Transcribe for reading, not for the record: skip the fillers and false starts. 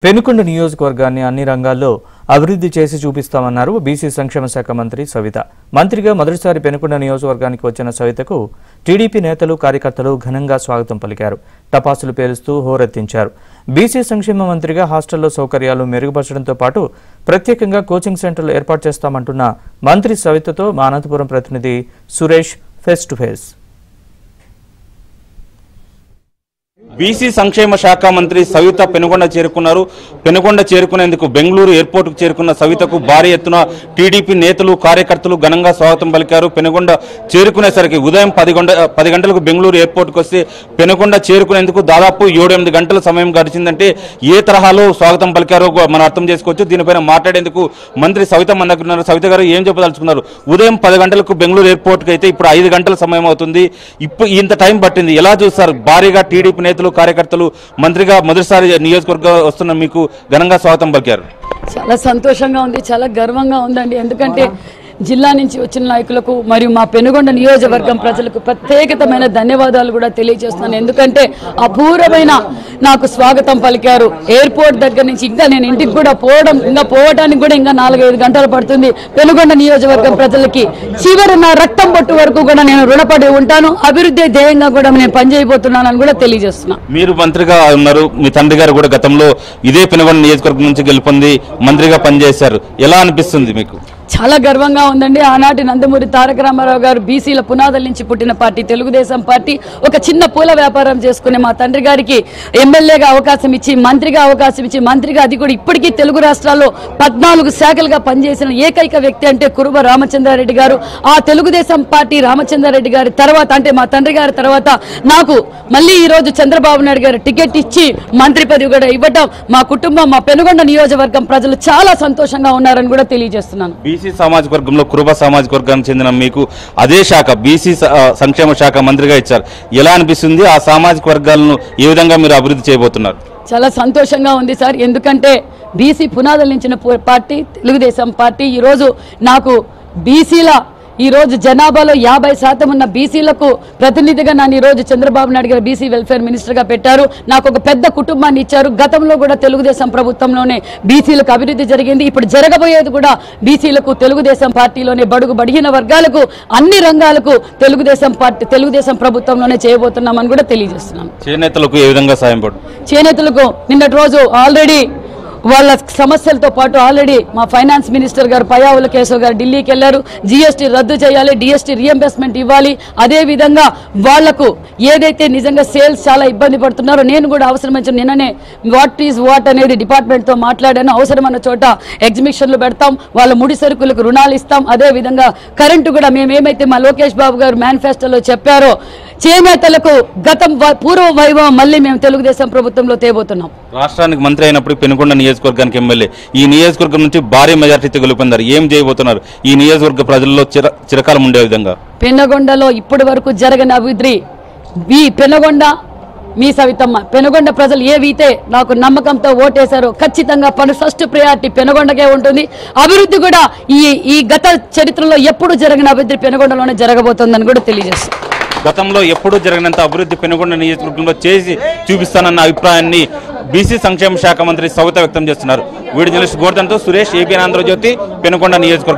పెనుకొండ నియోజకవర్గాన్ని అన్ని రంగాల్లో అభివృద్ధి చేసి చూపిస్తామన్నారు బీసీ సంక్షేమ శాఖ మంత్రి సవిత. మంత్రిగా మొదటిసారి పెనుకొండ నియోజకవర్గానికి వచ్చిన సవితకు టీడీపీ నేతలు కార్యకర్తలు ఘనంగా స్వాగతం పలికారు. టపాసులు పేలుస్తూ హోరెత్తించారు. బీసీ సంక్షేమ మంత్రిగా హాస్టల్లో సౌకర్యాలు మెరుగుపరచడంతో పాటు ప్రత్యేకంగా కోచింగ్ సెంటర్లు ఏర్పాటు చేస్తామంటున్న మంత్రి సవితతో మా అనంతపురం ప్రతినిధి Suresh face to face. BC సంక్షేమ శాఖ మంత్రి సవిత పెనుకొండ చేరుకున్నారు. పెనుకొండ చేరుకునేందుకు బెంగళూరు ఎయిర్పోర్టుకు చేరుకున్న సవితకు భారీ ఎత్తున టీడీపీ నేతలు కార్యకర్తలు ఘనంగా స్వాగతం పలికారు. పెనుకొండ చేరుకునేసరికి ఉదయం 10 గంటలకు బెంగళూరు ఎయిర్పోర్టుకు వస్తే పెనుకొండ చేరుకునేందుకు దాదాపు 7-8 గంటల సమయం గడిచిందంటే ఏ తరహాలో స్వాగతం పలికారో మనం అర్థం చేసుకోవచ్చు. దీనిపైన మాట్లాడేందుకు మంత్రి సవిత మన దగ్గర ఉన్నారు. సవిత గారు ఏం చెప్పదలుచుకున్నారు? ఉదయం 10 గంటలకు బెంగళూరు ఎయిర్పోర్టుకు అయితే ఇప్పుడు 5 గంటల సమయం అవుతుంది. ఇప్పుడు ఇంత టైం పట్టింది, ఎలా చూస్తారు? భారీగా టీడీపీ నేతలు కార్యకర్తలు మంత్రిగా మొదటిసారి నియోజకవర్గం వస్తున్న మీకు ఘనంగా స్వాగతం పలికారు. చాలా సంతోషంగా ఉంది, చాలా గర్వంగా ఉందండి. ఎందుకంటే జిల్లా నుంచి వచ్చిన నాయకులకు మరియు మా పెనుగొండ నియోజకవర్గం ప్రజలకు ప్రత్యేకమైన ధన్యవాదాలు కూడా తెలియజేస్తున్నాను. ఎందుకంటే అపూర్వమైన నాకు స్వాగతం పలికారు. ఎయిర్పోర్ట్ దగ్గర నుంచి ఇంకా నేను ఇంటికి కూడా పోవడానికి కూడా ఇంకా 4-5 గంటలు పడుతుంది. పెనుగొండ నియోజకవర్గం ప్రజలకి చివరి నా రక్తం బొట్టు వరకు కూడా నేను రుణపడి ఉంటాను. అభివృద్ధి ధ్యేయంగా కూడా నేను పనిచేయబోతున్నానని కూడా తెలియజేస్తున్నాను. మీరు మంత్రిగా ఉన్నారు, మీ తండ్రి గారు కూడా గతంలో ఇదే పెనుగొండ నియోజకవర్గం నుంచి గెలుపొంది మంత్రిగా పనిచేశారు. ఎలా అనిపిస్తుంది మీకు? చాలా గర్వంగా ఉందండి. ఆనాటి నందమూరి తారక రామారావు గారు బీసీల పునాదుల నుంచి పుట్టిన పార్టీ తెలుగుదేశం పార్టీ. ఒక చిన్న పూల వ్యాపారం చేసుకునే మా తండ్రి గారికి ఎమ్మెల్యేగా అవకాశం ఇచ్చి మంత్రిగా అవకాశం ఇచ్చి మంత్రిగా అది కూడా ఇప్పటికీ తెలుగు రాష్ట్రాల్లో 14 శాఖలుగా పనిచేసిన ఏకైక వ్యక్తి అంటే కురుబ రామచంద్రారెడ్డి గారు. ఆ తెలుగుదేశం పార్టీ రామచంద్రారెడ్డి గారి తర్వాత అంటే మా తండ్రి గారి తర్వాత నాకు మళ్ళీ ఈ రోజు చంద్రబాబు నాయుడు గారు టికెట్ ఇచ్చి మంత్రి పదవి కూడా ఇవ్వటం మా కుటుంబం మా పెనుగొండ నియోజకవర్గం ప్రజలు చాలా సంతోషంగా ఉన్నారని కూడా తెలియజేస్తున్నాను. బీసీ సామాజిక వర్గంలో కురుబ సామాజిక వర్గానికి చెందిన మీకు అదే శాఖ బీసీ సంక్షేమ శాఖ మంత్రిగా ఇచ్చారు. ఎలా అనిపిస్తుంది? ఆ సామాజిక వర్గాలను ఏ విధంగా మీరు అభివృద్ధి చేయబోతున్నారు? చాలా సంతోషంగా ఉంది సార్. ఎందుకంటే బీసీ పునాదుల నుంచి పార్టీ తెలుగుదేశం పార్టీ ఈరోజు నాకు బీసీల ఈరోజు జనాభాలో 50% ఉన్న బీసీలకు ప్రతినిధిగా నన్ను ఈరోజు చంద్రబాబు నాయుడు గారు బీసీ వెల్ఫేర్ మినిస్టర్గా పెట్టారు. నాకు ఒక పెద్ద కుటుంబాన్ని ఇచ్చారు. గతంలో కూడా తెలుగుదేశం ప్రభుత్వంలోనే బీసీలకు అభివృద్ధి జరిగింది. ఇప్పుడు జరగబోయేది కూడా బీసీలకు తెలుగుదేశం పార్టీలోనే బడుగు బడిగిన వర్గాలకు అన్ని రంగాలకు తెలుగుదేశం ప్రభుత్వంలోనే చేయబోతున్నామని కూడా తెలియజేస్తున్నాను. చేనేతలకు ఏ విధంగా సాయం పడు? చేనేతలకు నిన్నటి రోజు ఆల్రెడీ వాళ్ళ సమస్యలతో పాటు ఆల్రెడీ మా ఫైనాన్స్ మినిస్టర్ గారు పయ్యావుల కేశవ్ గారు ఢిల్లీకి వెళ్లారు. జీఎస్టీ రద్దు చేయాలి, డిఎస్టీ రీఎంబర్స్మెంట్ ఇవ్వాలి. అదే విధంగా వాళ్లకు ఏదైతే నిజంగా సేల్స్ చాలా ఇబ్బంది పడుతున్నారో నేను కూడా అవసరమైన నిన్ననే వాట్ ఈజ్ వాట్ అనేది డిపార్ట్మెంట్తో మాట్లాడాను. అవసరమైన చోట ఎగ్జిబిషన్లు పెడతాం, వాళ్ళ ముడి సరుకులకు రుణాలు ఇస్తాం. అదే విధంగా కరెంటు కూడా మేమేమైతే మా లోకేష్ బాబు గారు మేనిఫెస్టోలో చెప్పారో చేనేతలకు గతం పూర్వ వైభవం మళ్ళీ మేము తెలుగుదేశం ప్రభుత్వంలో తేబోతున్నాం. రాష్ట్రానికి మంత్రి అయినప్పుడు పెనుకొండ నియోజకవర్గానికి ఎమ్మెల్యే, ఈ నియోజకవర్గం నుంచి భారీ మెజార్టీతో గెలుపొందారు. ఏం చేయబోతున్నారు ఈ నియోజకవర్గ ప్రజల్లో చిరకాలం ఉండే విధంగా? పెనుగొండలో ఇప్పటి వరకు జరగని అభివృద్ధి ఈ పెనుగొండ మీ సవితమ్మ పెనుగొండ ప్రజలు ఏవైతే నాకు నమ్మకంతో ఓటేశారో ఖచ్చితంగా ఫస్ట్ ప్రయారిటీ పెనుగొండకే ఉంటుంది. అభివృద్ధి కూడా ఈ గత చరిత్రలో ఎప్పుడు జరగని అభివృద్ధి పెనుగొండలోనే జరగబోతోందని కూడా తెలియజేస్తాం. గతంలో ఎప్పుడూ జరిగినంత అభివృద్ధి పెనుగొండ నియోజకవర్గంలో చేసి చూపిస్తానన్న అభిప్రాయాన్ని బీసీ సంక్షేమ శాఖ మంత్రి సవిత వ్యక్తం చేస్తున్నారు. వీడియో జర్నలిస్ట్ గోర్ధన్తో సురేష్, ఏపీ ఆంధ్రజ్యోతి, పెనుగొండ నియోజకవర్గం.